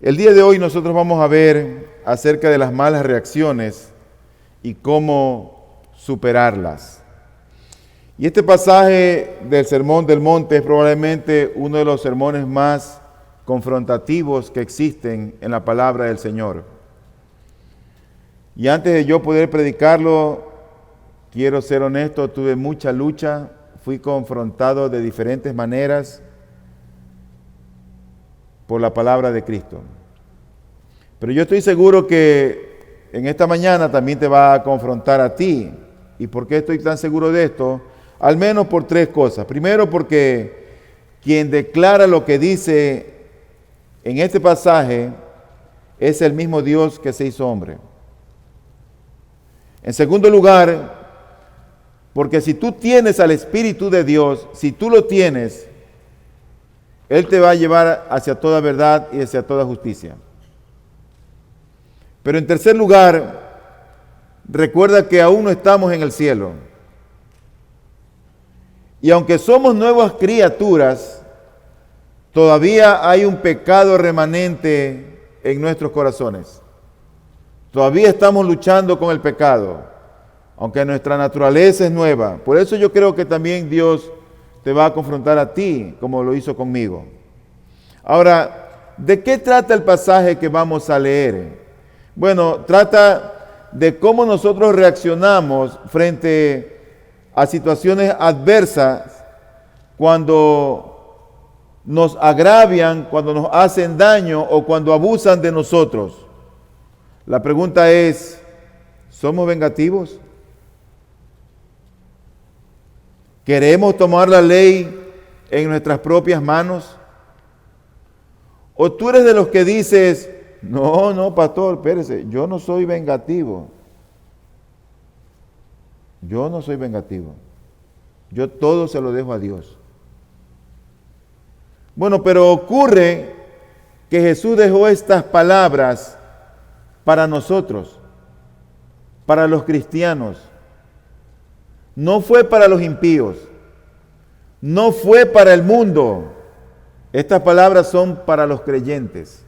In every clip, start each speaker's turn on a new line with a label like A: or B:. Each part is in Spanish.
A: El día de hoy nosotros vamos a ver acerca de las malas reacciones y cómo superarlas. Y este pasaje del Sermón del Monte es probablemente uno de los sermones más confrontativos que existen en la palabra del Señor. Y antes de yo poder predicarlo, quiero ser honesto, tuve mucha lucha, fui confrontado de diferentes maneras por la palabra de Cristo. Pero yo estoy seguro que en esta mañana también te va a confrontar a ti. ¿Y por qué estoy tan seguro de esto? Al menos por tres cosas. Primero, porque quien declara lo que dice en este pasaje es el mismo Dios que se hizo hombre. En segundo lugar, porque si tú tienes al Espíritu de Dios, si tú lo tienes, Él te va a llevar hacia toda verdad y hacia toda justicia. Pero en tercer lugar, recuerda que aún no estamos en el cielo. Y aunque somos nuevas criaturas, todavía hay un pecado remanente en nuestros corazones. Todavía estamos luchando con el pecado, aunque nuestra naturaleza es nueva. Por eso yo creo que también Dios te va a confrontar a ti, como lo hizo conmigo. Ahora, ¿de qué trata el pasaje que vamos a leer? Bueno, trata de cómo nosotros reaccionamos frente a situaciones adversas cuando nos agravian, cuando nos hacen daño o cuando abusan de nosotros. La pregunta es, ¿somos vengativos? ¿Queremos tomar la ley en nuestras propias manos? ¿O tú eres de los que dices, no, pastor, espérese, yo no soy vengativo. Yo no soy vengativo. Yo todo se lo dejo a Dios. Bueno, pero ocurre que Jesús dejó estas palabras para nosotros, para los cristianos. No fue para los impíos, no fue para el mundo. Estas palabras son para los creyentes.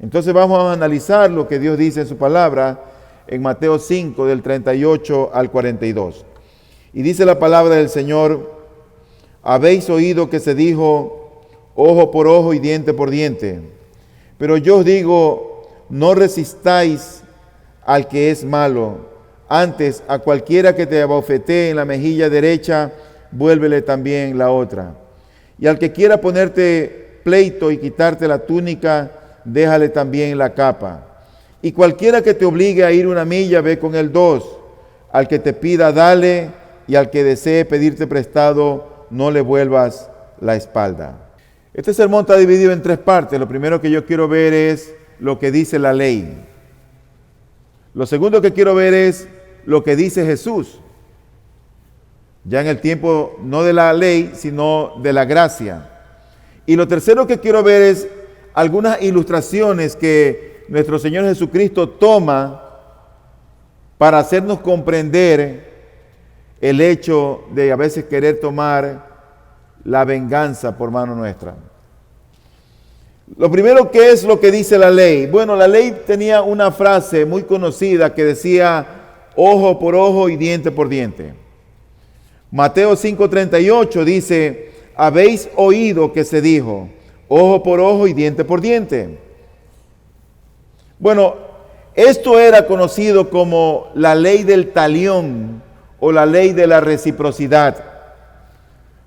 A: Entonces vamos a analizar lo que Dios dice en su palabra en Mateo 5, del 38 al 42. Y dice la palabra del Señor: habéis oído que se dijo, ojo por ojo y diente por diente. Pero yo os digo, no resistáis al que es malo. Antes, a cualquiera que te abofetee en la mejilla derecha, vuélvele también la otra. Y al que quiera ponerte pleito y quitarte la túnica, déjale también la capa. Y cualquiera que te obligue a ir una milla, ve con él 2. Al que te pida, dale, y al que desee pedirte prestado, no le vuelvas la espalda. Este sermón está dividido en 3 partes. Lo primero que yo quiero ver es lo que dice la ley. Lo segundo que quiero ver es lo que dice Jesús, ya en el tiempo no de la ley, sino de la gracia. Y lo tercero que quiero ver es algunas ilustraciones que nuestro Señor Jesucristo toma para hacernos comprender el hecho de a veces querer tomar la venganza por mano nuestra. Lo primero, ¿qué es lo que dice la ley? Bueno, la ley tenía una frase muy conocida que decía ojo por ojo y diente por diente. Mateo 5:38 dice, habéis oído que se dijo, ojo por ojo y diente por diente. Bueno, esto era conocido como la ley del talión o la ley de la reciprocidad.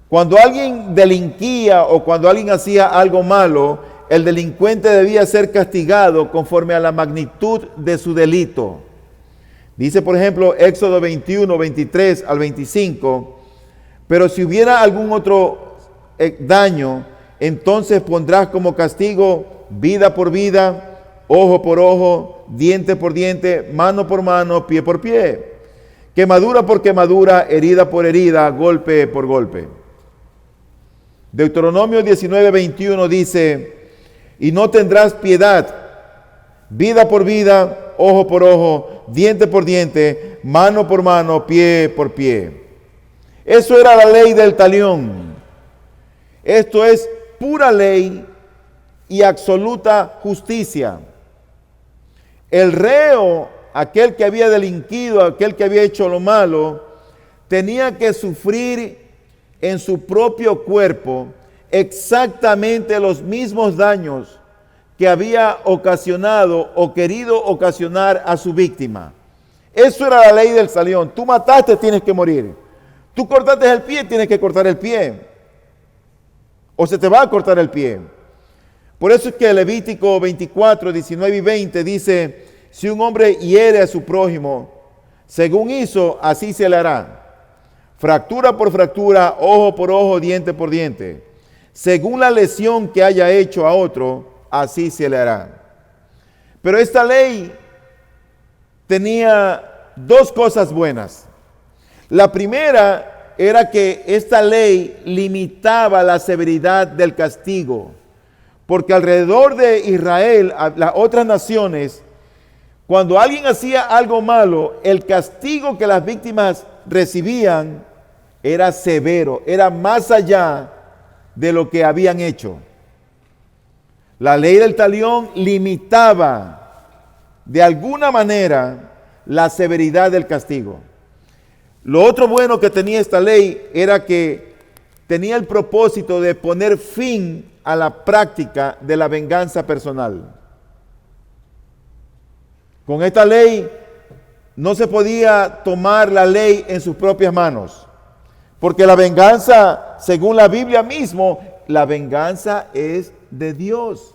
A: Cuando alguien delinquía o cuando alguien hacía algo malo, el delincuente debía ser castigado conforme a la magnitud de su delito. Dice, por ejemplo, Éxodo 21, 23 al 25, pero si hubiera algún otro daño, entonces pondrás como castigo vida por vida, ojo por ojo, diente por diente, mano por mano, pie por pie, quemadura por quemadura, herida por herida, golpe por golpe. Deuteronomio 19, 21 dice, y no tendrás piedad, vida por vida, ojo por ojo, diente por diente, mano por mano, pie por pie. Eso era la ley del talión. Esto es pura ley y absoluta justicia. El reo, aquel que había delinquido, aquel que había hecho lo malo, tenía que sufrir en su propio cuerpo exactamente los mismos daños que había ocasionado o querido ocasionar a su víctima. Eso era la ley del talión. Tú mataste, tienes que morir. Tú cortaste el pie, tienes que cortar el pie. O se te va a cortar el pie. Por eso es que Levítico 24, 19 y 20 dice, si un hombre hiere a su prójimo, según hizo, así se le hará. Fractura por fractura, ojo por ojo, diente por diente. Según la lesión que haya hecho a otro, así se le hará. Pero esta ley tenía dos cosas buenas. La primera era que esta ley limitaba la severidad del castigo, porque alrededor de Israel, las otras naciones, cuando alguien hacía algo malo, el castigo que las víctimas recibían era severo, era más allá de lo que habían hecho. La ley del talión limitaba de alguna manera la severidad del castigo. Lo otro bueno que tenía esta ley era que tenía el propósito de poner fin a la práctica de la venganza personal. Con esta ley no se podía tomar la ley en sus propias manos, porque la venganza, según la Biblia mismo, la venganza es de Dios.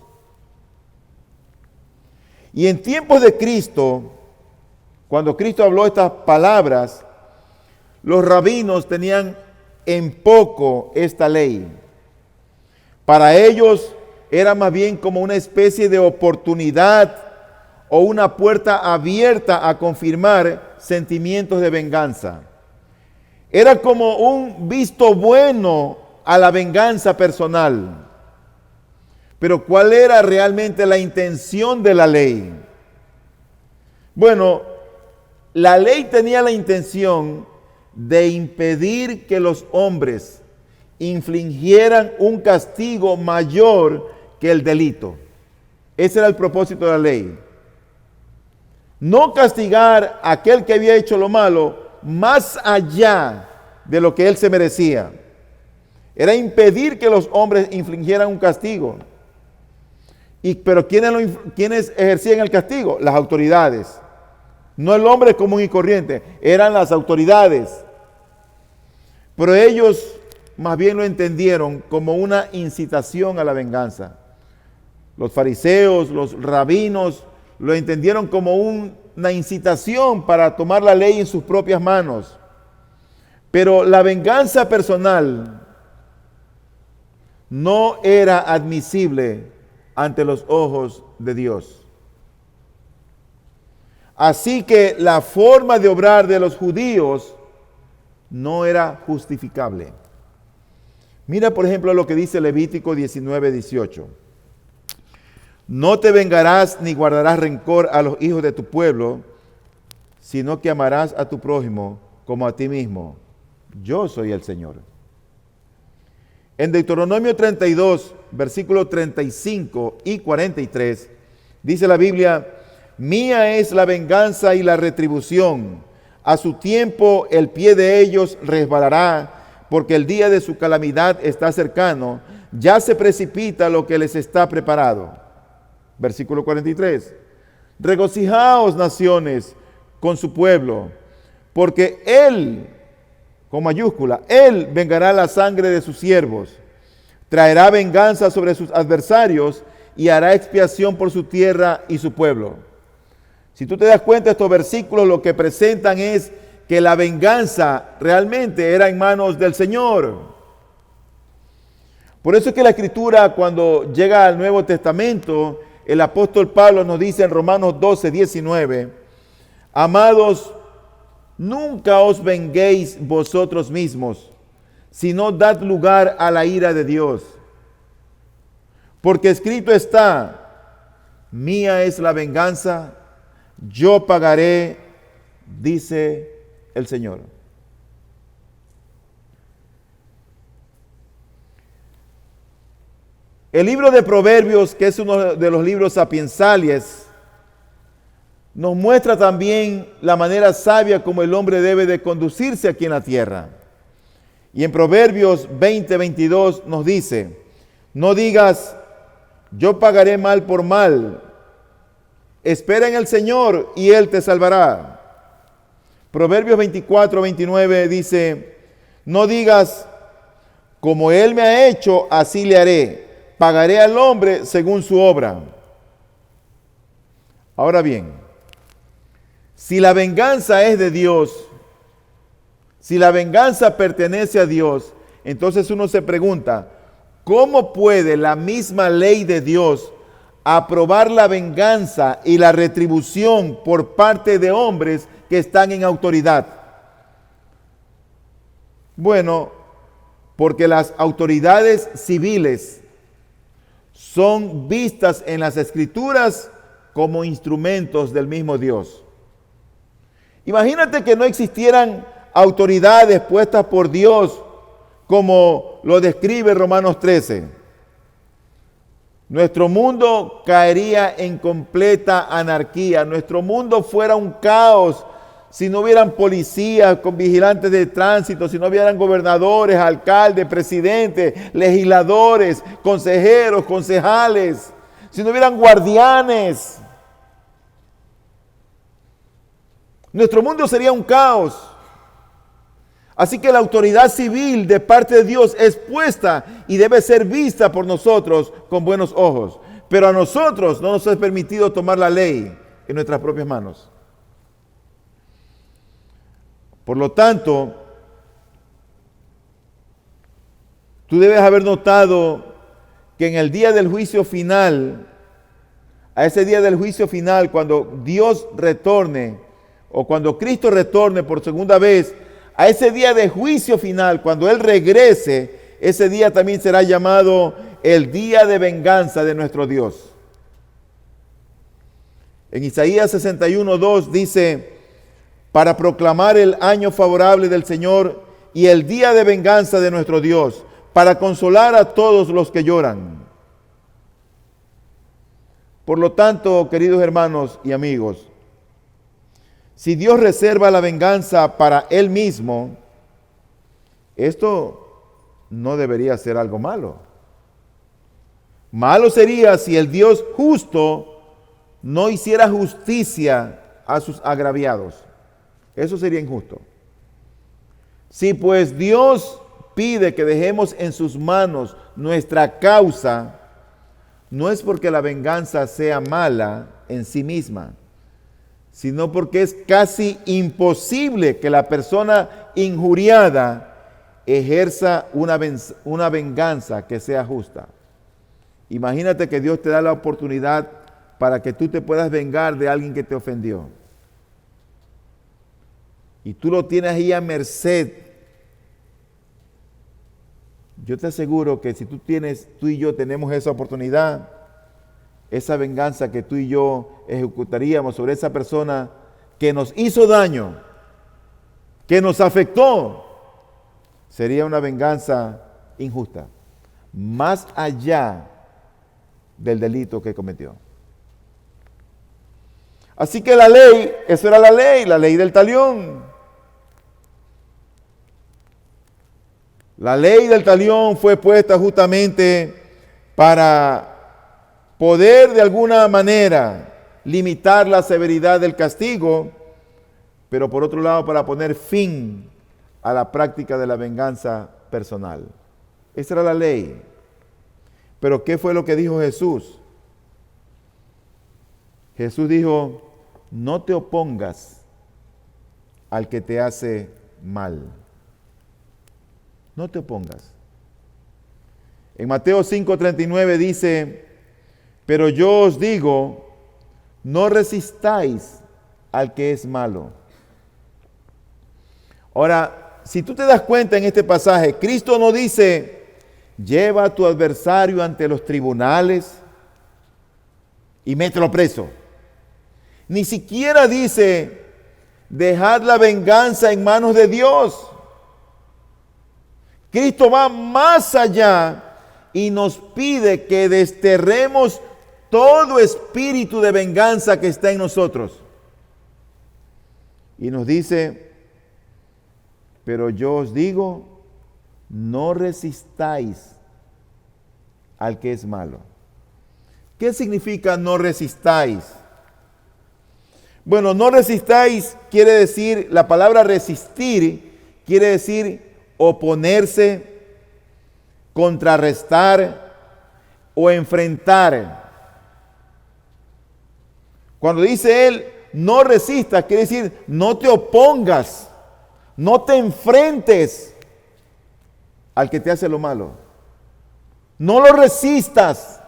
A: Y en tiempos de Cristo, cuando Cristo habló estas palabras, los rabinos tenían en poco esta ley. Para ellos era más bien como una especie de oportunidad o una puerta abierta a confirmar sentimientos de venganza. Era como un visto bueno a la venganza personal. Pero ¿cuál era realmente la intención de la ley? Bueno, la ley tenía la intención de impedir que los hombres infligieran un castigo mayor que el delito. Ese era el propósito de la ley. No castigar a aquel que había hecho lo malo más allá de lo que él se merecía. Era impedir que los hombres infligieran un castigo. Pero ¿quiénes ejercían el castigo? Las autoridades. No el hombre común y corriente, eran las autoridades. Pero ellos más bien lo entendieron como una incitación a la venganza. Los fariseos, los rabinos, lo entendieron como una incitación para tomar la ley en sus propias manos. Pero la venganza personal no era admisible ante los ojos de Dios. Así que la forma de obrar de los judíos no era justificable. Mira, por ejemplo, lo que dice Levítico 19, 18. No te vengarás ni guardarás rencor a los hijos de tu pueblo, sino que amarás a tu prójimo como a ti mismo. Yo soy el Señor. En Deuteronomio 32, versículos 35 y 43, dice la Biblia, mía es la venganza y la retribución. A su tiempo el pie de ellos resbalará, porque el día de su calamidad está cercano. Ya se precipita lo que les está preparado. Versículo 43. Regocijaos, naciones, con su pueblo, porque Él, con mayúscula, Él vengará la sangre de sus siervos, traerá venganza sobre sus adversarios y hará expiación por su tierra y su pueblo. Si tú te das cuenta, estos versículos lo que presentan es que la venganza realmente era en manos del Señor. Por eso es que la Escritura, cuando llega al Nuevo Testamento, el apóstol Pablo nos dice en Romanos 12, 19, amados, nunca os venguéis vosotros mismos, sino dad lugar a la ira de Dios. Porque escrito está, mía es la venganza, yo pagaré, dice el Señor. El libro de Proverbios, que es uno de los libros sapiensales, nos muestra también la manera sabia como el hombre debe de conducirse aquí en la tierra. Y en Proverbios 20:22 nos dice, no digas, yo pagaré mal por mal. Espera en el Señor y Él te salvará. Proverbios 24:29 dice, no digas, como Él me ha hecho, así le haré. Pagaré al hombre según su obra. Ahora bien, si la venganza es de Dios, si la venganza pertenece a Dios, entonces uno se pregunta, ¿cómo puede la misma ley de Dios aprobar la venganza y la retribución por parte de hombres que están en autoridad? Bueno, porque las autoridades civiles son vistas en las Escrituras como instrumentos del mismo Dios. Imagínate que no existieran autoridades puestas por Dios como lo describe Romanos 13. Nuestro mundo caería en completa anarquía. Nuestro mundo fuera un caos si no hubieran policías con vigilantes de tránsito, si no hubieran gobernadores, alcaldes, presidentes, legisladores, consejeros, concejales, si no hubieran guardianes. Nuestro mundo sería un caos. Así que la autoridad civil de parte de Dios es puesta y debe ser vista por nosotros con buenos ojos. Pero a nosotros no nos es permitido tomar la ley en nuestras propias manos. Por lo tanto, tú debes haber notado que en el día del juicio final, a ese día del juicio final, cuando Dios retorne o cuando Cristo retorne por segunda vez, a ese día de juicio final, cuando Él regrese, ese día también será llamado el día de venganza de nuestro Dios. En Isaías 61:2 dice, para proclamar el año favorable del Señor y el día de venganza de nuestro Dios, para consolar a todos los que lloran. Por lo tanto, queridos hermanos y amigos, si Dios reserva la venganza para Él mismo, esto no debería ser algo malo. Malo sería si el Dios justo no hiciera justicia a sus agraviados. Eso sería injusto. Si pues Dios pide que dejemos en sus manos nuestra causa, no es porque la venganza sea mala en sí misma, sino porque es casi imposible que la persona injuriada ejerza una venganza que sea justa. Imagínate que Dios te da la oportunidad para que tú te puedas vengar de alguien que te ofendió. Y tú lo tienes ahí a merced. Yo te aseguro que si tú y yo tenemos esa oportunidad, esa venganza que tú y yo ejecutaríamos sobre esa persona que nos hizo daño, que nos afectó, sería una venganza injusta, más allá del delito que cometió. Así que la ley, eso era la ley del talión. La ley del talión fue puesta justamente para poder de alguna manera limitar la severidad del castigo, pero por otro lado para poner fin a la práctica de la venganza personal. Esa era la ley. Pero ¿qué fue lo que dijo Jesús? Jesús dijo, no te opongas al que te hace mal. No te opongas. En Mateo 5:39 dice, pero yo os digo, no resistáis al que es malo. Ahora, si tú te das cuenta en este pasaje, Cristo no dice, lleva a tu adversario ante los tribunales y mételo preso. Ni siquiera dice, dejad la venganza en manos de Dios. Cristo va más allá y nos pide que desterremos todo espíritu de venganza que está en nosotros. Y nos dice, pero yo os digo, no resistáis al que es malo. ¿Qué significa no resistáis? Bueno, no resistáis quiere decir, la palabra resistir quiere decir oponerse, contrarrestar o enfrentar. Cuando dice él, no resistas, quiere decir, no te opongas, no te enfrentes al que te hace lo malo. No lo resistas.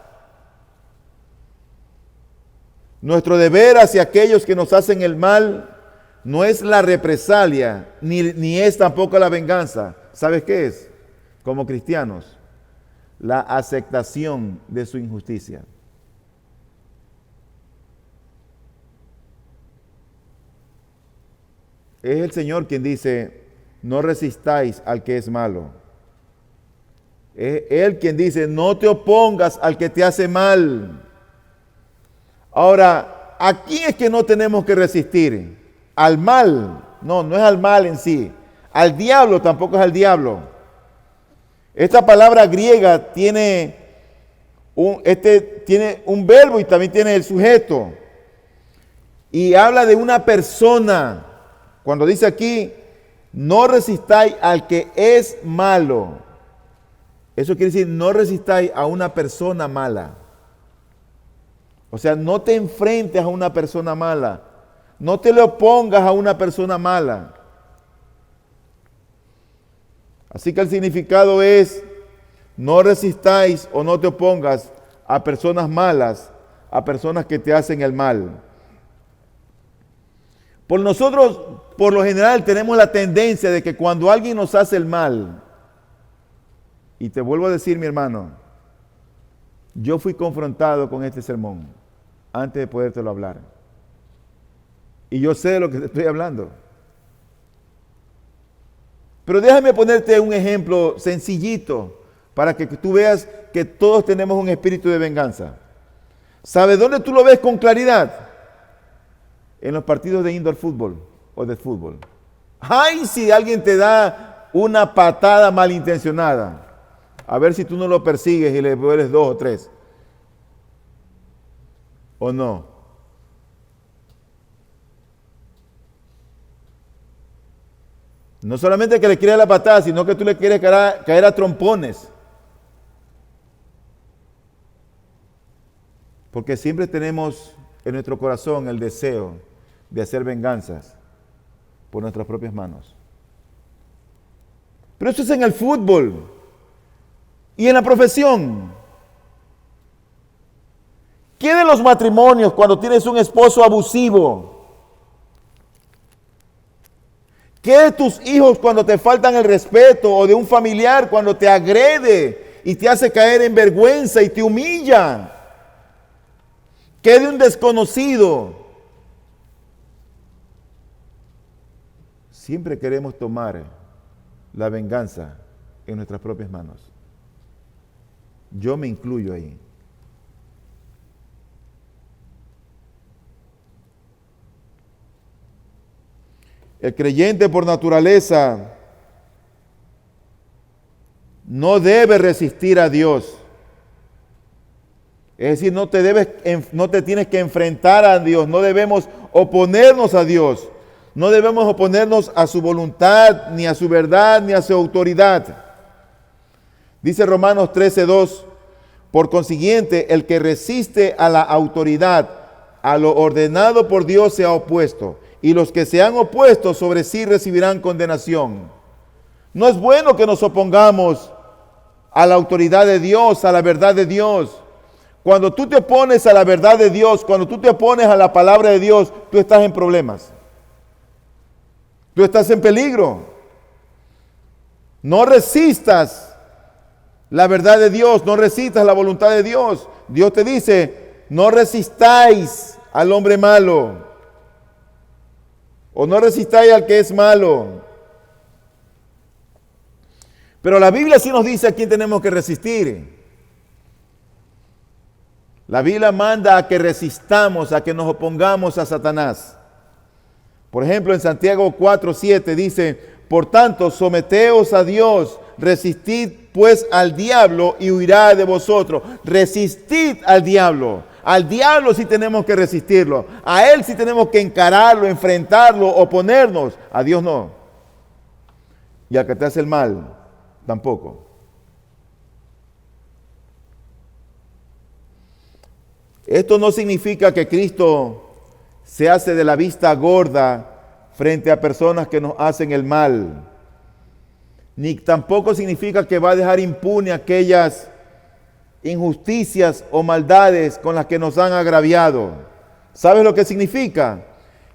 A: Nuestro deber hacia aquellos que nos hacen el mal no es la represalia, ni es tampoco la venganza. ¿Sabes qué es? Como cristianos, la aceptación de su injusticia. Es el Señor quien dice, no resistáis al que es malo. Es Él quien dice, no te opongas al que te hace mal. Ahora, ¿a quién es que no tenemos que resistir? Al mal. No, no es al mal en sí. Al diablo tampoco es al diablo. Esta palabra griega tiene un verbo y también tiene el sujeto. Y habla de una persona. Cuando dice aquí, no resistáis al que es malo. Eso quiere decir, no resistáis a una persona mala. O sea, no te enfrentes a una persona mala. No te le opongas a una persona mala. Así que el significado es, no resistáis o no te opongas a personas malas, a personas que te hacen el mal. Por nosotros, por lo general, tenemos la tendencia de que cuando alguien nos hace el mal, y te vuelvo a decir, mi hermano, yo fui confrontado con este sermón antes de podértelo hablar. Y yo sé de lo que te estoy hablando. Pero déjame ponerte un ejemplo sencillito para que tú veas que todos tenemos un espíritu de venganza. ¿Sabes dónde tú lo ves con claridad? En los partidos de indoor fútbol o de fútbol. ¡Ay! Si alguien te da una patada malintencionada, a ver si tú no lo persigues y le vuelves 2 o 3. ¿O no? No solamente que le quieres la patada, sino que tú le quieres caer a trompones. Porque siempre tenemos en nuestro corazón el deseo de hacer venganzas por nuestras propias manos. Pero eso es en el fútbol y en la profesión. ¿Qué de los matrimonios cuando tienes un esposo abusivo? ¿Qué de tus hijos cuando te faltan el respeto o de un familiar cuando te agrede y te hace caer en vergüenza y te humilla? ¿Qué de un desconocido? Siempre queremos tomar la venganza en nuestras propias manos. Yo me incluyo ahí. El creyente por naturaleza no debe resistir a Dios. Es decir, no te tienes que enfrentar a Dios, no debemos oponernos a Dios, no debemos oponernos a su voluntad, ni a su verdad, ni a su autoridad. Dice Romanos 13:2, por consiguiente, el que resiste a la autoridad, a lo ordenado por Dios se ha opuesto, y los que se han opuesto sobre sí recibirán condenación. No es bueno que nos opongamos a la autoridad de Dios, a la verdad de Dios. Cuando tú te opones a la verdad de Dios, cuando tú te opones a la palabra de Dios, tú estás en problemas. Tú estás en peligro. No resistas la verdad de Dios, no resistas la voluntad de Dios. Dios te dice, no resistáis al hombre malo. O no resistáis al que es malo. Pero la Biblia sí nos dice a quién tenemos que resistir. La Biblia manda a que resistamos, a que nos opongamos a Satanás. Por ejemplo, en Santiago 4:7 dice: por tanto, someteos a Dios, resistid pues al diablo y huirá de vosotros. Resistid al diablo. Al diablo sí tenemos que resistirlo. A él sí tenemos que encararlo, enfrentarlo, oponernos. A Dios no. Y al que te hace el mal, tampoco. Esto no significa que Cristo se hace de la vista gorda frente a personas que nos hacen el mal. Ni tampoco significa que va a dejar impune aquellas injusticias o maldades con las que nos han agraviado. ¿Sabes lo que significa?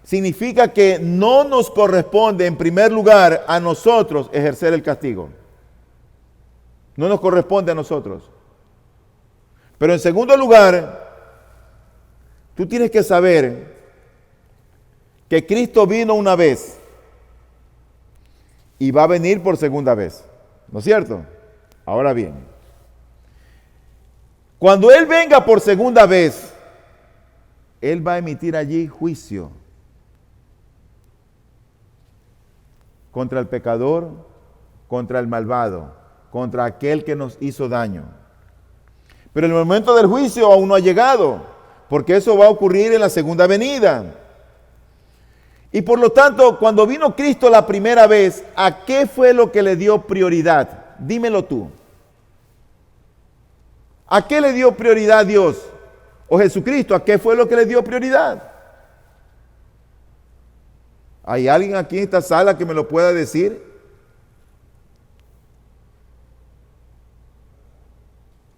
A: Significa que no nos corresponde en primer lugar a nosotros ejercer el castigo. No nos corresponde a nosotros. Pero en segundo lugar, tú tienes que saber que Cristo vino una vez y va a venir por segunda vez. ¿No es cierto? Ahora bien, cuando Él venga por segunda vez, Él va a emitir allí juicio contra el pecador, contra el malvado, contra aquel que nos hizo daño. Pero el momento del juicio aún no ha llegado, porque eso va a ocurrir en la segunda venida. Y por lo tanto, cuando vino Cristo la primera vez, ¿a qué fue lo que le dio prioridad? Dímelo tú. ¿A qué le dio prioridad Dios? ¿O Jesucristo? ¿A qué fue lo que le dio prioridad? ¿Hay alguien aquí en esta sala que me lo pueda decir?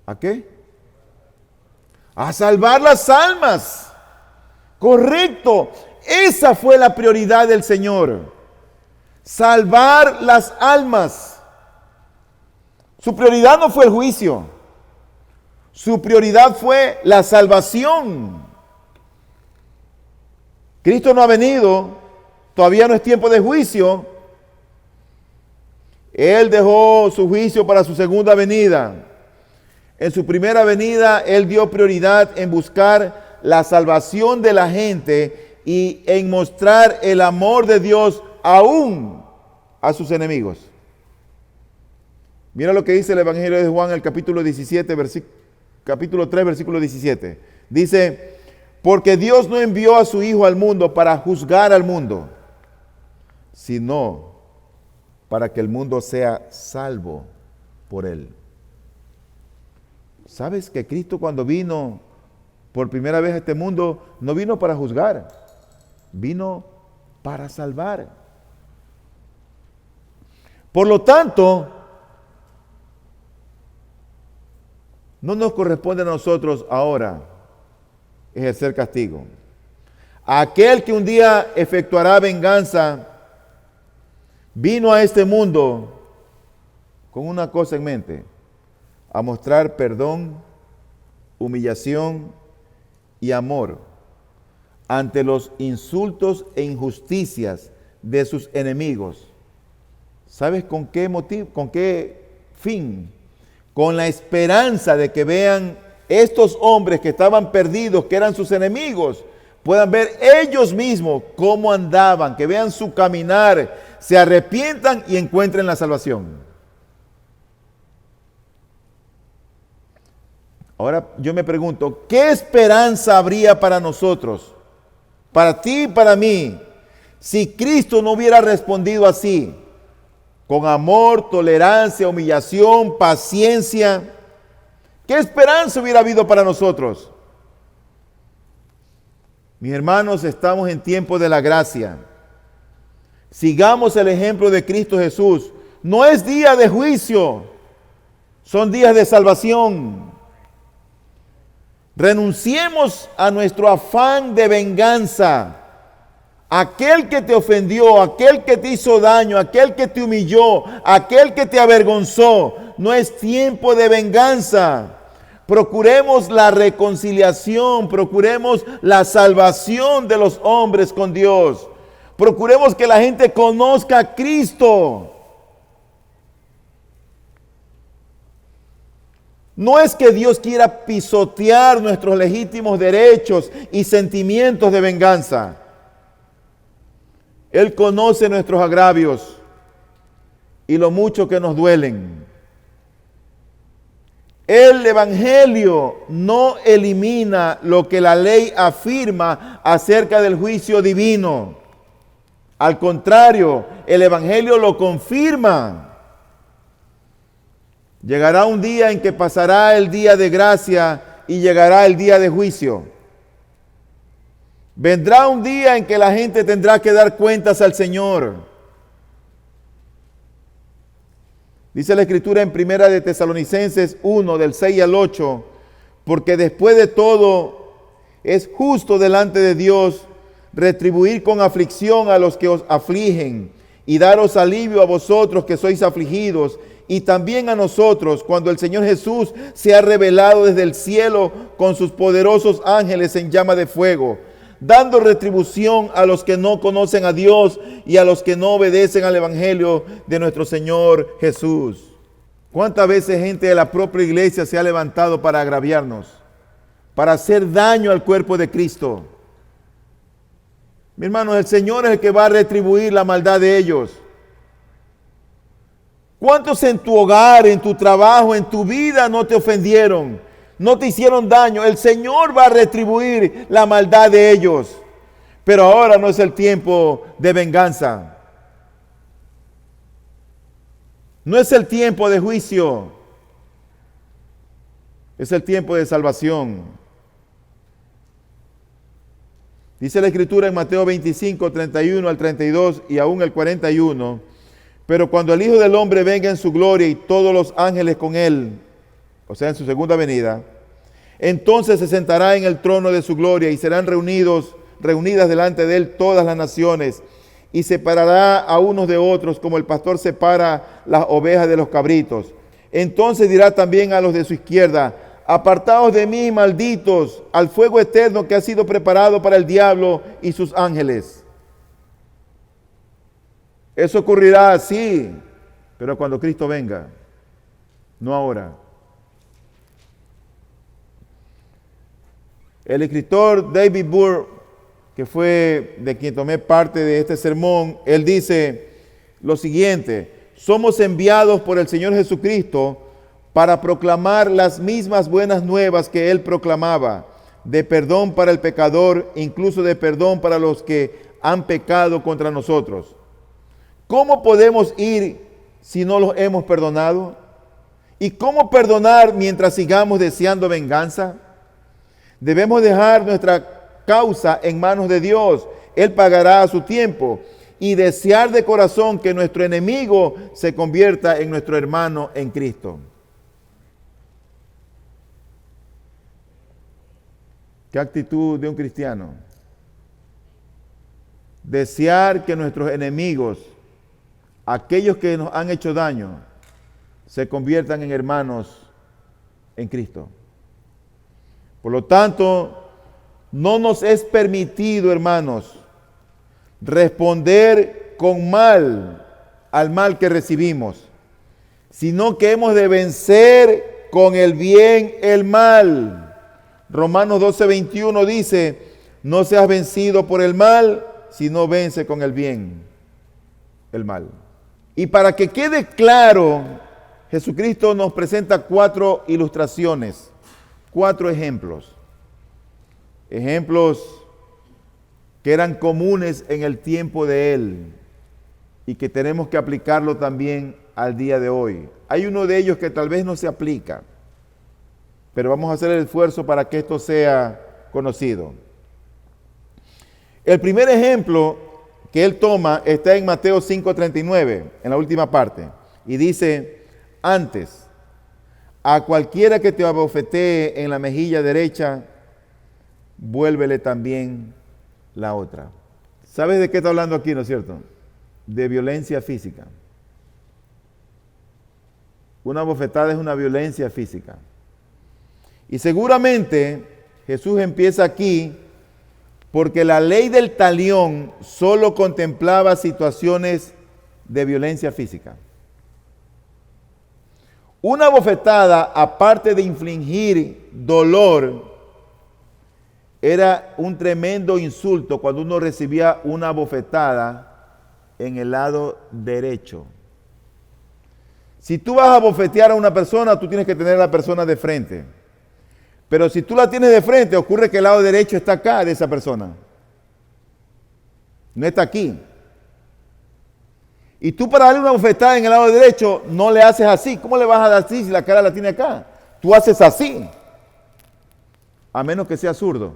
A: ¿A qué? A salvar las almas. Correcto. Esa fue la prioridad del Señor. Salvar las almas. Su prioridad no fue el juicio. Su prioridad fue la salvación. Cristo no ha venido. Todavía no es tiempo de juicio. Él dejó su juicio para su segunda venida. En su primera venida, Él dio prioridad en buscar la salvación de la gente y en mostrar el amor de Dios aún a sus enemigos. Mira lo que dice el Evangelio de Juan, el capítulo 17, capítulo 3, versículo 17. Dice: porque Dios no envió a su Hijo al mundo para juzgar al mundo, sino para que el mundo sea salvo por Él. ¿Sabes que Cristo, cuando vino por primera vez a este mundo, no vino para juzgar, vino para salvar? Por lo tanto, no nos corresponde a nosotros ahora ejercer castigo. Aquel que un día efectuará venganza vino a este mundo con una cosa en mente: a mostrar perdón, humillación y amor ante los insultos e injusticias de sus enemigos. ¿Sabes con qué motivo? ¿Con qué fin? Con la esperanza de que vean estos hombres que estaban perdidos, que eran sus enemigos, puedan ver ellos mismos cómo andaban, que vean su caminar, se arrepientan y encuentren la salvación. Ahora yo me pregunto, ¿qué esperanza habría para nosotros, para ti y para mí, si Cristo no hubiera respondido así, con amor, tolerancia, humillación, paciencia? ¿Qué esperanza hubiera habido para nosotros? Mis hermanos, estamos en tiempo de la gracia. Sigamos el ejemplo de Cristo Jesús. No es día de juicio, son días de salvación. Renunciemos a nuestro afán de venganza. Aquel que te ofendió, aquel que te hizo daño, aquel que te humilló, aquel que te avergonzó, no es tiempo de venganza. Procuremos la reconciliación, procuremos la salvación de los hombres con Dios. Procuremos que la gente conozca a Cristo. No es que Dios quiera pisotear nuestros legítimos derechos y sentimientos de venganza. Él conoce nuestros agravios y lo mucho que nos duelen. El Evangelio no elimina lo que la ley afirma acerca del juicio divino. Al contrario, el Evangelio lo confirma. Llegará un día en que pasará el día de gracia y llegará el día de juicio. Vendrá un día en que la gente tendrá que dar cuentas al Señor. Dice la Escritura en Primera de Tesalonicenses 1, del 6 al 8, porque después de todo es justo delante de Dios retribuir con aflicción a los que os afligen y daros alivio a vosotros que sois afligidos, y también a nosotros cuando el Señor Jesús se ha revelado desde el cielo con sus poderosos ángeles en llama de fuego, dando retribución a los que no conocen a Dios y a los que no obedecen al Evangelio de nuestro Señor Jesús. ¿Cuántas veces gente de la propia iglesia se ha levantado para agraviarnos, para hacer daño al cuerpo de Cristo? Mi hermano, el Señor es el que va a retribuir la maldad de ellos. ¿Cuántos en tu hogar, en tu trabajo, en tu vida no te ofendieron? No te hicieron daño. El Señor va a retribuir la maldad de ellos. Pero ahora no es el tiempo de venganza. No es el tiempo de juicio. Es el tiempo de salvación. Dice la Escritura en Mateo 25, 31 al 32 y aún el 41. Pero cuando el Hijo del Hombre venga en su gloria y todos los ángeles con él, o sea, en su segunda venida, entonces se sentará en el trono de su gloria y serán reunidas delante de él todas las naciones, y separará a unos de otros como el pastor separa las ovejas de los cabritos. Entonces dirá también a los de su izquierda: apartaos de mí, malditos, al fuego eterno que ha sido preparado para el diablo y sus ángeles. Eso ocurrirá así, pero cuando Cristo venga, no ahora. El escritor David Burr, que fue de quien tomé parte de este sermón, él dice lo siguiente: somos enviados por el Señor Jesucristo para proclamar las mismas buenas nuevas que Él proclamaba, de perdón para el pecador, incluso de perdón para los que han pecado contra nosotros. ¿Cómo podemos ir si no los hemos perdonado? ¿Y cómo perdonar mientras sigamos deseando venganza? Debemos dejar nuestra causa en manos de Dios. Él pagará a su tiempo, y desear de corazón que nuestro enemigo se convierta en nuestro hermano en Cristo. ¿Qué actitud de un cristiano? Desear que nuestros enemigos, aquellos que nos han hecho daño, se conviertan en hermanos en Cristo. Por lo tanto, no nos es permitido, hermanos, responder con mal al mal que recibimos, sino que hemos de vencer con el bien el mal. Romanos 12:21 dice: no seas vencido por el mal, sino vence con el bien el mal. Y para que quede claro, Jesucristo nos presenta 4 ilustraciones, 4 ejemplos. Ejemplos que eran comunes en el tiempo de Él y que tenemos que aplicarlo también al día de hoy. Hay uno de ellos que tal vez no se aplica, pero vamos a hacer el esfuerzo para que esto sea conocido. El primer ejemplo que él toma está en Mateo 5:39, en la última parte, y dice: antes, a cualquiera que te abofetee en la mejilla derecha, vuélvele también la otra. ¿Sabes de qué está hablando aquí, no es cierto? De violencia física. Una bofetada es una violencia física. Y seguramente Jesús empieza aquí porque la ley del talión solo contemplaba situaciones de violencia física. Una bofetada, aparte de infligir dolor, era un tremendo insulto cuando uno recibía una bofetada en el lado derecho. Si tú vas a bofetear a una persona, tú tienes que tener a la persona de frente. Pero si tú la tienes de frente, ocurre que el lado derecho está acá de esa persona. No está aquí. Y tú para darle una bofetada en el lado derecho, no le haces así. ¿Cómo le vas a dar así si la cara la tiene acá? Tú haces así. A menos que sea zurdo.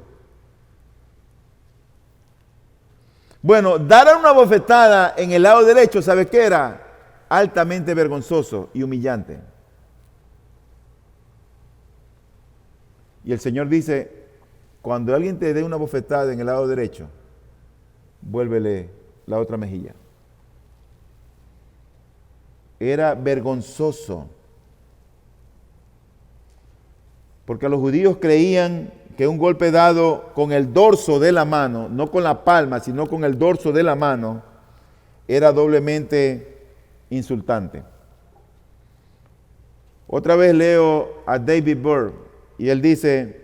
A: Bueno, dar una bofetada en el lado derecho, ¿sabe qué era? Altamente vergonzoso y humillante. Y el Señor dice, cuando alguien te dé una bofetada en el lado derecho, vuélvele la otra mejilla. Era vergonzoso. Porque los judíos creían que un golpe dado con el dorso de la mano, no con la palma, sino con el dorso de la mano, era doblemente insultante. Otra vez leo a David Burr y él dice,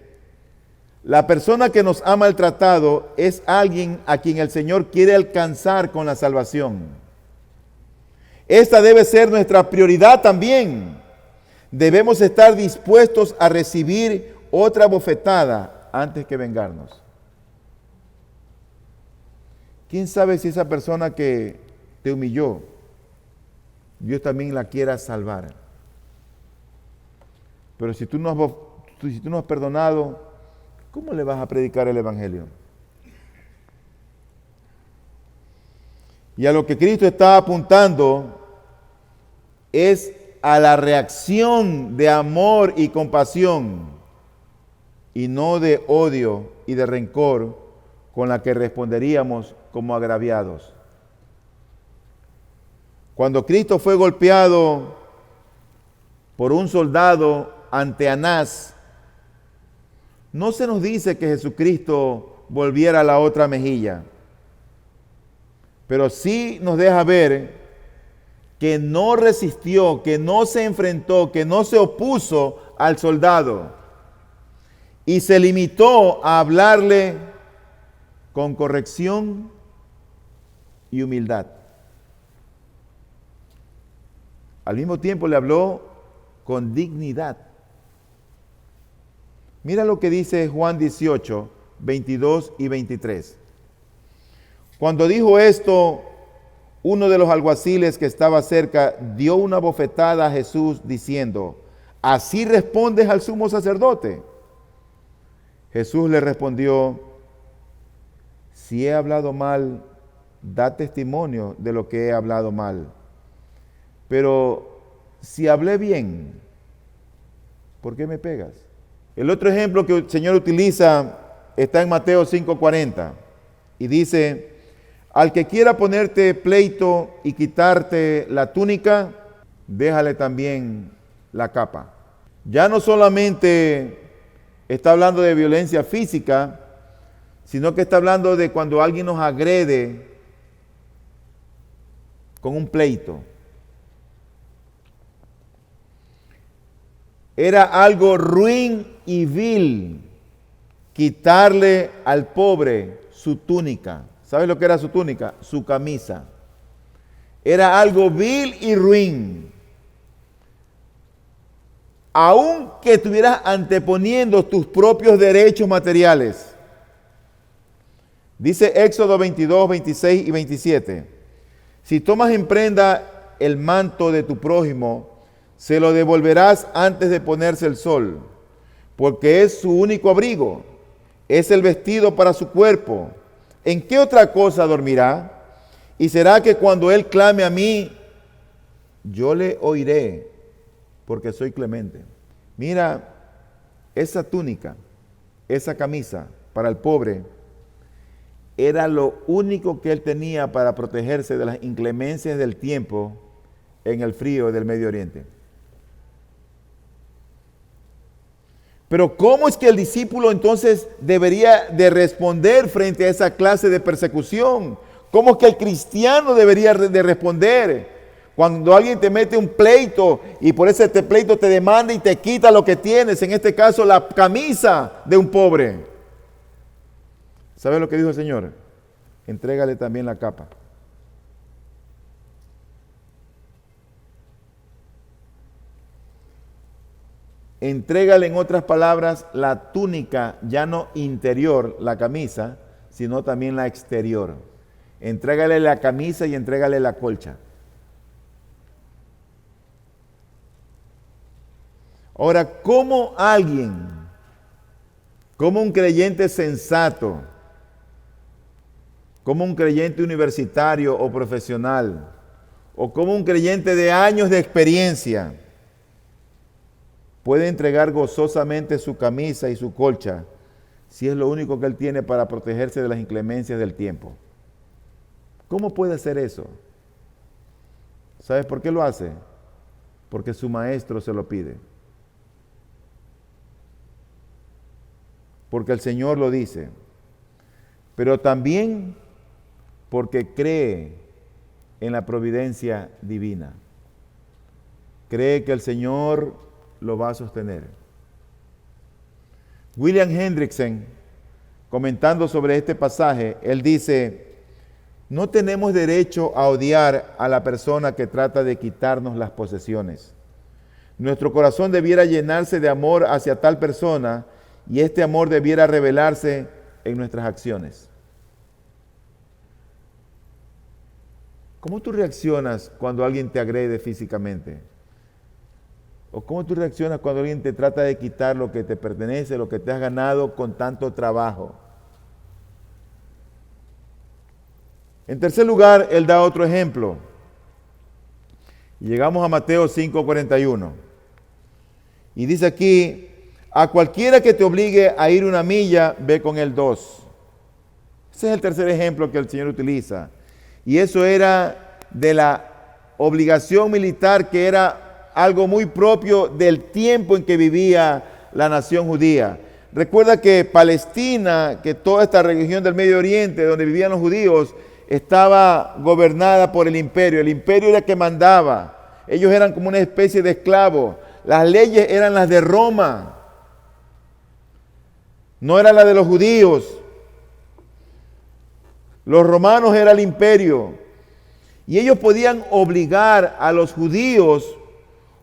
A: la persona que nos ha maltratado es alguien a quien el Señor quiere alcanzar con la salvación. Esta debe ser nuestra prioridad también. Debemos estar dispuestos a recibir otra bofetada antes que vengarnos. ¿Quién sabe si esa persona que te humilló, Dios también la quiera salvar? Pero si tú no has perdonado, ¿cómo le vas a predicar el Evangelio? Y a lo que Cristo está apuntando es a la reacción de amor y compasión y no de odio y de rencor con la que responderíamos como agraviados. Cuando Cristo fue golpeado por un soldado ante Anás, no se nos dice que Jesucristo volviera a la otra mejilla, pero sí nos deja ver que no resistió, que no se enfrentó, que no se opuso al soldado y se limitó a hablarle con corrección y humildad. Al mismo tiempo le habló con dignidad. Mira lo que dice Juan 18, 22 y 23. Cuando dijo esto, uno de los alguaciles que estaba cerca dio una bofetada a Jesús diciendo, ¿así respondes al sumo sacerdote? Jesús le respondió, si he hablado mal, da testimonio de lo que he hablado mal. Pero si hablé bien, ¿por qué me pegas? El otro ejemplo que el Señor utiliza está en Mateo 5:40 y dice, al que quiera ponerte pleito y quitarte la túnica, déjale también la capa. Ya no solamente está hablando de violencia física, sino que está hablando de cuando alguien nos agrede con un pleito. Era algo ruin y vil quitarle al pobre su túnica. ¿Sabes lo que era su túnica? Su camisa. Era algo vil y ruin. Aunque estuvieras anteponiendo tus propios derechos materiales. Dice Éxodo 22, 26 y 27. Si tomas en prenda el manto de tu prójimo, se lo devolverás antes de ponerse el sol, porque es su único abrigo, es el vestido para su cuerpo. ¿En qué otra cosa dormirá? Y será que cuando él clame a mí, yo le oiré, porque soy clemente. Mira, esa túnica, esa camisa para el pobre, era lo único que él tenía para protegerse de las inclemencias del tiempo en el frío del Medio Oriente. Pero ¿cómo es que el discípulo entonces debería de responder frente a esa clase de persecución? ¿Cómo es que el cristiano debería de responder Cuando alguien te mete un pleito y por ese pleito te demanda y te quita lo que tienes, en este caso la camisa de un pobre. ¿Sabes lo que dijo el Señor? Entrégale también la capa. Entrégale, en otras palabras, la túnica, ya no interior, la camisa, sino también la exterior. Entrégale la camisa y entrégale la colcha. Ahora, ¿cómo alguien, como un creyente sensato, como un creyente universitario o profesional, o como un creyente de años de experiencia, puede entregar gozosamente su camisa y su colcha si es lo único que él tiene para protegerse de las inclemencias del tiempo? ¿Cómo puede hacer eso? ¿Sabes por qué lo hace? Porque su maestro se lo pide. Porque el Señor lo dice. Pero también porque cree en la providencia divina. Cree que el Señor lo va a sostener. William Hendrickson, comentando sobre este pasaje, él dice: no tenemos derecho a odiar a la persona que trata de quitarnos las posesiones. Nuestro corazón debiera llenarse de amor hacia tal persona y este amor debiera revelarse en nuestras acciones. ¿Cómo tú reaccionas cuando alguien te agrede físicamente? ¿O cómo tú reaccionas cuando alguien te trata de quitar lo que te pertenece, lo que te has ganado con tanto trabajo? En tercer lugar, él da otro ejemplo. Llegamos a Mateo 5:41. Y dice aquí: a cualquiera que te obligue a ir 1 milla, ve con él 2. Ese es el tercer ejemplo que el Señor utiliza. Y eso era de la obligación militar, que era algo muy propio del tiempo en que vivía la nación judía. Recuerda que Palestina, que toda esta región del Medio Oriente donde vivían los judíos, estaba gobernada por el imperio. El imperio era el que mandaba. Ellos eran como una especie de esclavos. Las leyes eran las de Roma, no eran las de los judíos. Los romanos era el imperio. Y ellos podían obligar a los judíos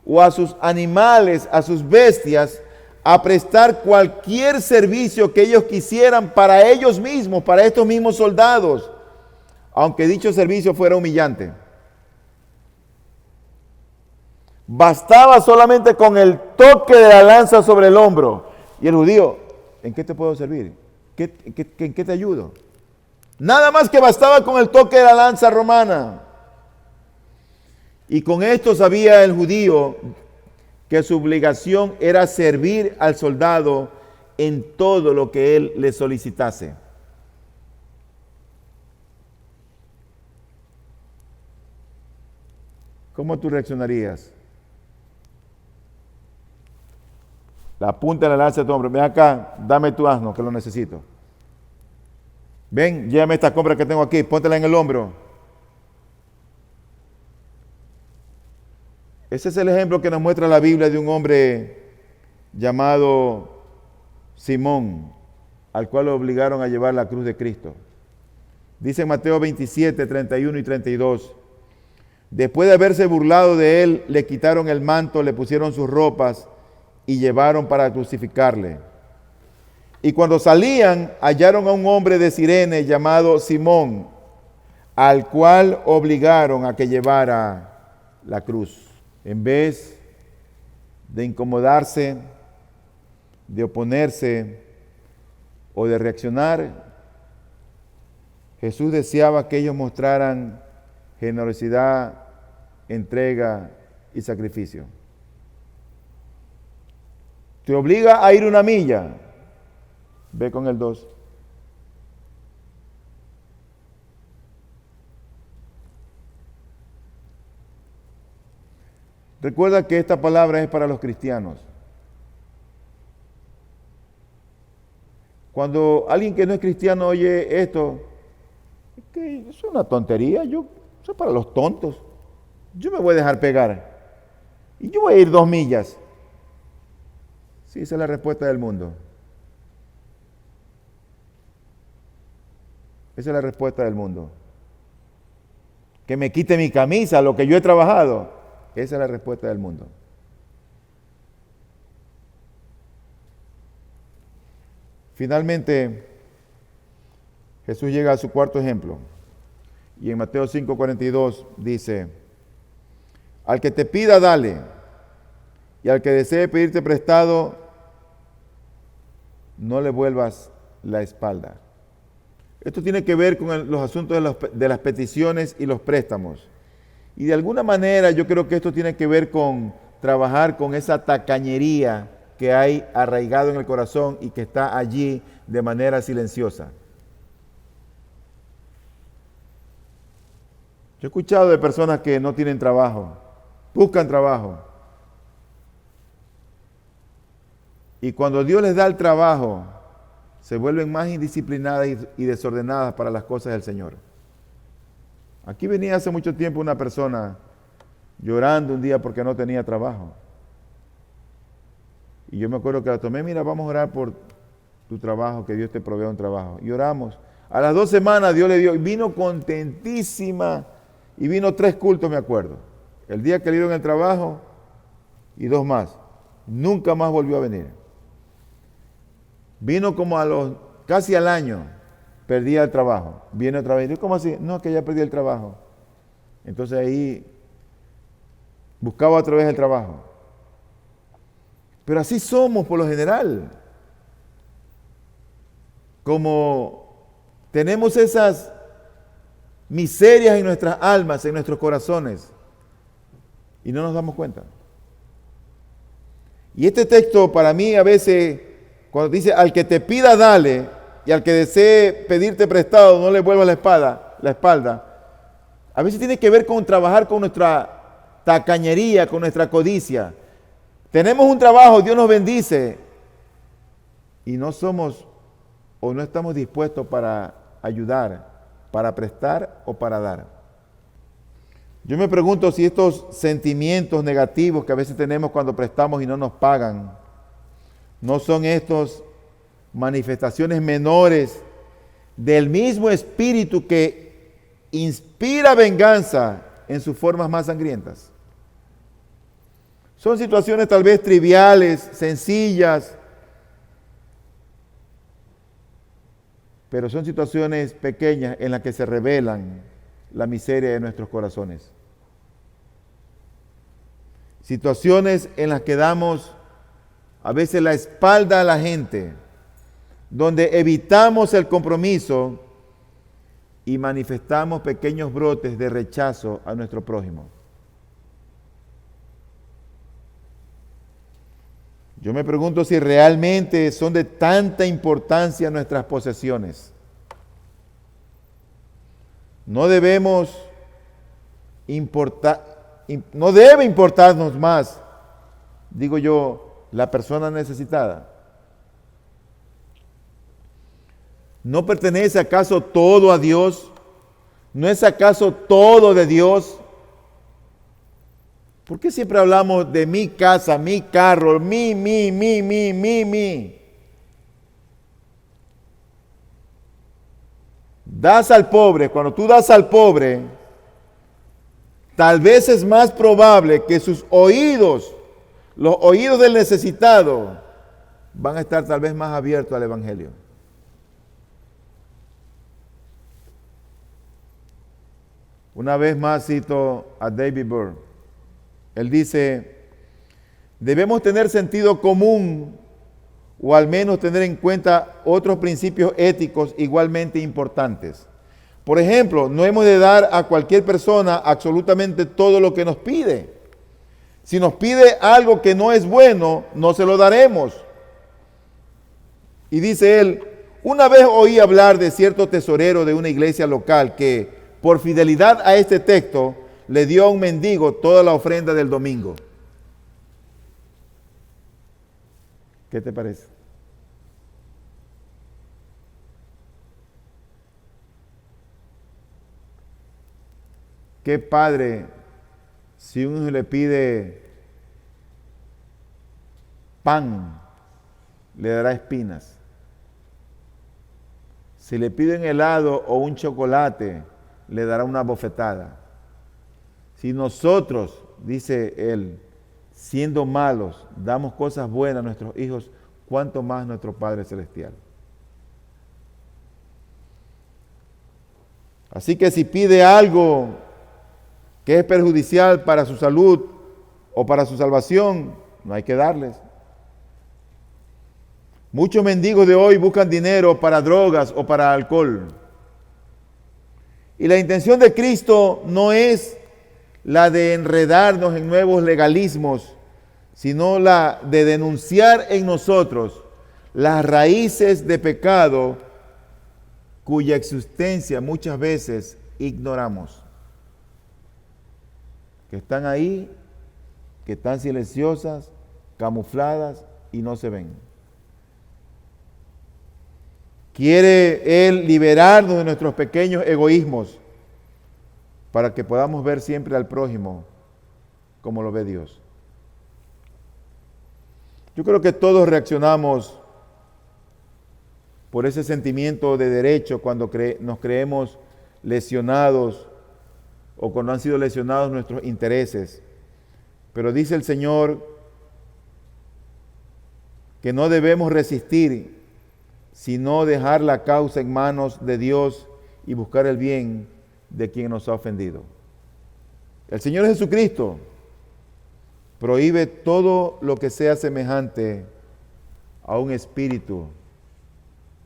A: o a sus animales, a sus bestias, a prestar cualquier servicio que ellos quisieran para ellos mismos, para estos mismos soldados, aunque dicho servicio fuera humillante. Bastaba solamente con el toque de la lanza sobre el hombro. Y el judío: ¿en qué te puedo servir? ¿En qué te ayudo? Nada más que bastaba con el toque de la lanza romana. Y con esto sabía el judío que su obligación era servir al soldado en todo lo que él le solicitase. ¿Cómo tú reaccionarías? La punta de la lanza de tu hombro: ven acá, dame tu asno, que lo necesito. Ven, llévame esta compra que tengo aquí, póntela en el hombro. Ese es el ejemplo que nos muestra la Biblia de un hombre llamado Simón, al cual lo obligaron a llevar la cruz de Cristo. Dice en Mateo 27, 31 y 32: después de haberse burlado de él, le quitaron el manto, le pusieron sus ropas y llevaron para crucificarle. Y cuando salían, hallaron a un hombre de Cirene llamado Simón, al cual obligaron a que llevara la cruz. En vez de incomodarse, de oponerse o de reaccionar, Jesús deseaba que ellos mostraran generosidad, entrega y sacrificio. ¿Te obliga a ir 1 milla? Ve con el 2. Recuerda que esta palabra es para los cristianos. Cuando alguien que no es cristiano oye esto, es que es una tontería, eso es para los tontos. yo me voy a dejar pegar y yo voy a ir 2 millas. Sí, esa es la respuesta del mundo. Esa es la respuesta del mundo. Que me quite mi camisa, lo que yo he trabajado. Esa es la respuesta del mundo. Finalmente, Jesús llega a su cuarto ejemplo. Y en Mateo 5:42 dice, al que te pida, dale. Y al que desee pedirte prestado, no le vuelvas la espalda. Esto tiene que ver con los asuntos de las peticiones y los préstamos. Y de alguna manera yo creo que esto tiene que ver con trabajar con esa tacañería que hay arraigado en el corazón y que está allí de manera silenciosa. Yo he escuchado de personas que no tienen trabajo, buscan trabajo. Y cuando Dios les da el trabajo, se vuelven más indisciplinadas y desordenadas para las cosas del Señor. Aquí venía hace mucho tiempo una persona llorando un día porque no tenía trabajo. Y yo me acuerdo que la tomé, mira, vamos a orar por tu trabajo, que Dios te provea un trabajo. Y oramos. A las 2 semanas Dios le dio, y vino contentísima, y vino 3 cultos, me acuerdo. El día que le dieron el trabajo, y 2 más. Nunca más volvió a venir. Vino como casi al año, perdía el trabajo. Viene otra vez, ¿cómo así? No, que ya perdí el trabajo. Entonces ahí buscaba otra vez el trabajo. Pero así somos por lo general. Como tenemos esas miserias en nuestras almas, en nuestros corazones, y no nos damos cuenta. Y este texto para mí a veces, cuando dice al que te pida dale, y al que desee pedirte prestado no le vuelva la espalda, a veces tiene que ver con trabajar con nuestra tacañería, con nuestra codicia. Tenemos un trabajo, Dios nos bendice, y no somos o no estamos dispuestos para ayudar, para prestar o para dar. Yo me pregunto si estos sentimientos negativos que a veces tenemos cuando prestamos y no nos pagan, no son estos manifestaciones menores del mismo espíritu que inspira venganza en sus formas más sangrientas. Son situaciones tal vez triviales, sencillas, pero son situaciones pequeñas en las que se revelan la miseria de nuestros corazones. Situaciones en las que damos a veces la espalda a la gente, donde evitamos el compromiso y manifestamos pequeños brotes de rechazo a nuestro prójimo. Yo me pregunto si realmente son de tanta importancia nuestras posesiones. No debemos no debe importarnos más, digo yo, la persona necesitada. ¿No pertenece acaso todo a Dios? ¿No es acaso todo de Dios? ¿Por qué siempre hablamos de mi casa, mi carro, mi? Das al pobre, cuando tú das al pobre, tal vez es más probable que sus oídos, los oídos del necesitado, van a estar tal vez más abiertos al Evangelio. Una vez más cito a David Burr. Él dice, debemos tener sentido común o al menos tener en cuenta otros principios éticos igualmente importantes. Por ejemplo, no hemos de dar a cualquier persona absolutamente todo lo que nos pide. Si nos pide algo que no es bueno, no se lo daremos. Y dice él, una vez oí hablar de cierto tesorero de una iglesia local que, por fidelidad a este texto, le dio a un mendigo toda la ofrenda del domingo. ¿Qué te parece? ¿Qué padre Si uno le pide pan, le dará espinas. Si le piden helado o un chocolate, le dará una bofetada. Si nosotros, dice él, siendo malos, damos cosas buenas a nuestros hijos, ¿cuánto más nuestro Padre Celestial? Así que si pide algo que es perjudicial para su salud o para su salvación, no hay que darles. Muchos mendigos de hoy buscan dinero para drogas o para alcohol. Y la intención de Cristo no es la de enredarnos en nuevos legalismos, sino la de denunciar en nosotros las raíces de pecado cuya existencia muchas veces ignoramos. Que están ahí, que están silenciosas, camufladas y no se ven. Quiere Él liberarnos de nuestros pequeños egoísmos para que podamos ver siempre al prójimo como lo ve Dios. Yo creo que todos reaccionamos por ese sentimiento de derecho cuando nos creemos lesionados o cuando han sido lesionados nuestros intereses. Pero dice el Señor que no debemos resistir, sino dejar la causa en manos de Dios y buscar el bien de quien nos ha ofendido. El Señor Jesucristo prohíbe todo lo que sea semejante a un espíritu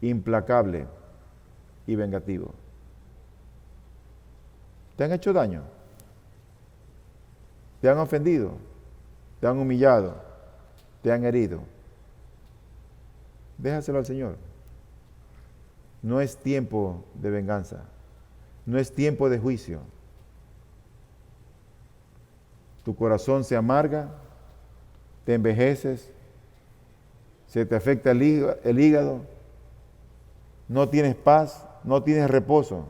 A: implacable y vengativo. ¿Te han hecho daño? ¿Te han ofendido? ¿Te han humillado? ¿Te han herido? Déjaselo al Señor. No es tiempo de venganza. No es tiempo de juicio. Tu corazón se amarga, te envejeces, se te afecta el hígado, no tienes paz, no tienes reposo.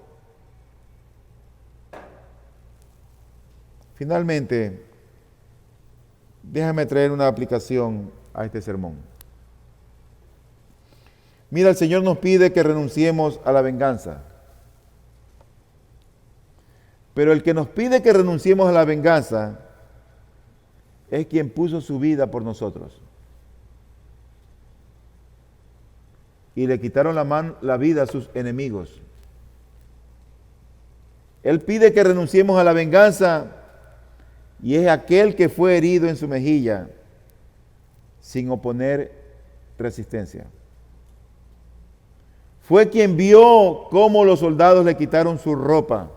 A: Finalmente, déjame traer una aplicación a este sermón. Mira, el Señor nos pide que renunciemos a la venganza. Pero el que nos pide que renunciemos a la venganza es quien puso su vida por nosotros. Y le quitaron la vida a sus enemigos. Él pide que renunciemos a la venganza y es aquel que fue herido en su mejilla sin oponer resistencia. Fue quien vio cómo los soldados le quitaron su ropa.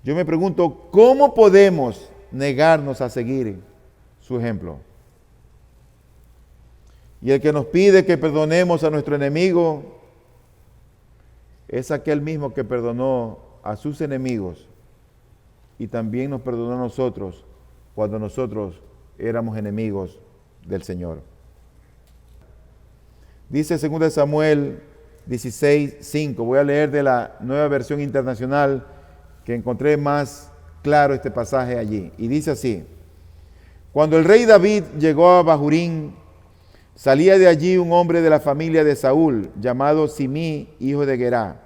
A: Yo me pregunto, ¿cómo podemos negarnos a seguir su ejemplo? Y el que nos pide que perdonemos a nuestro enemigo es aquel mismo que perdonó a sus enemigos y también nos perdonó a nosotros cuando nosotros éramos enemigos del Señor. Dice 2 Samuel 16:5, voy a leer de la Nueva Versión Internacional que encontré más claro este pasaje allí. Y dice así: cuando el rey David llegó a Bahurín, salía de allí un hombre de la familia de Saúl, llamado Simí, hijo de Gerá.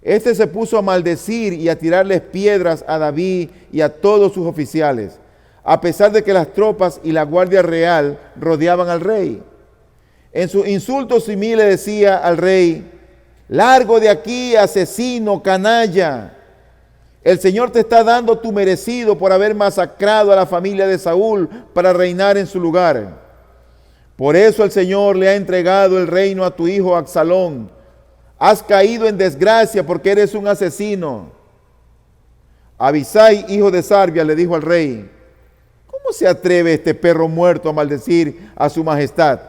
A: Este se puso a maldecir y a tirarles piedras a David y a todos sus oficiales, a pesar de que las tropas y la guardia real rodeaban al rey. En sus insultos Simí le decía al rey: largo de aquí, asesino, canalla. El Señor te está dando tu merecido por haber masacrado a la familia de Saúl para reinar en su lugar. Por eso el Señor le ha entregado el reino a tu hijo Absalón. Has caído en desgracia porque eres un asesino. Abisai, hijo de Sarbia, le dijo al rey: ¿cómo se atreve este perro muerto a maldecir a su majestad?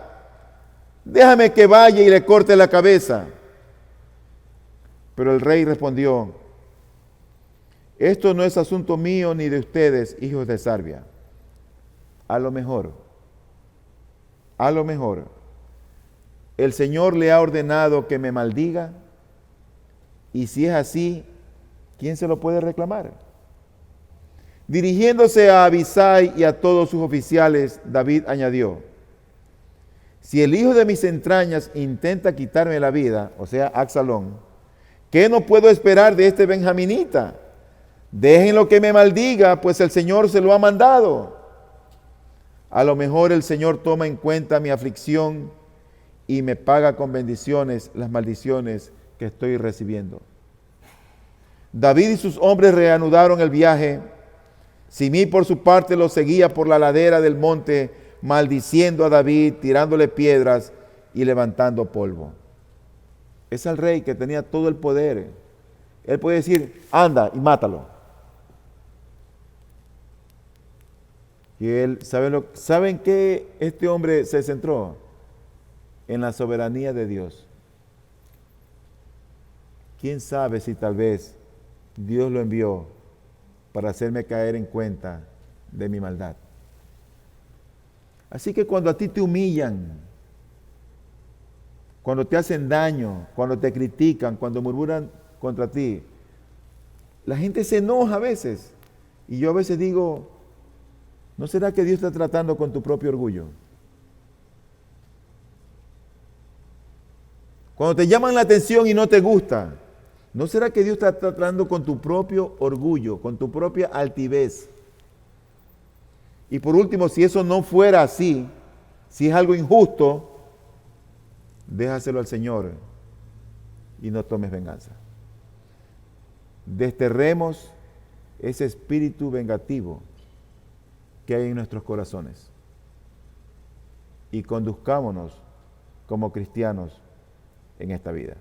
A: Déjame que vaya y le corte la cabeza. Pero el rey respondió: esto no es asunto mío ni de ustedes, hijos de Sarbia. A lo mejor, el Señor le ha ordenado que me maldiga, y si es así, ¿quién se lo puede reclamar? Dirigiéndose a Abisai y a todos sus oficiales, David añadió: si el hijo de mis entrañas intenta quitarme la vida, o sea, Absalón, ¿qué no puedo esperar de este benjaminita? Déjenlo que me maldiga, pues el Señor se lo ha mandado. A lo mejor el Señor toma en cuenta mi aflicción y me paga con bendiciones las maldiciones que estoy recibiendo. David y sus hombres reanudaron el viaje. Simí por su parte lo seguía por la ladera del monte, maldiciendo a David, tirándole piedras y levantando polvo. Es el rey que tenía todo el poder. Él puede decir, anda y mátalo. Y él, ¿saben qué este hombre se centró? En la soberanía de Dios. ¿Quién sabe si tal vez Dios lo envió para hacerme caer en cuenta de mi maldad? Así que cuando a ti te humillan, cuando te hacen daño, cuando te critican, cuando murmuran contra ti, la gente se enoja a veces. Y yo a veces digo, ¿no será que Dios está tratando con tu propio orgullo? Cuando te llaman la atención y no te gusta, ¿no será que Dios está tratando con tu propio orgullo, con tu propia altivez? Y por último, si eso no fuera así, si es algo injusto, déjaselo al Señor y no tomes venganza. Desterremos ese espíritu vengativo que hay en nuestros corazones y conduzcámonos como cristianos en esta vida.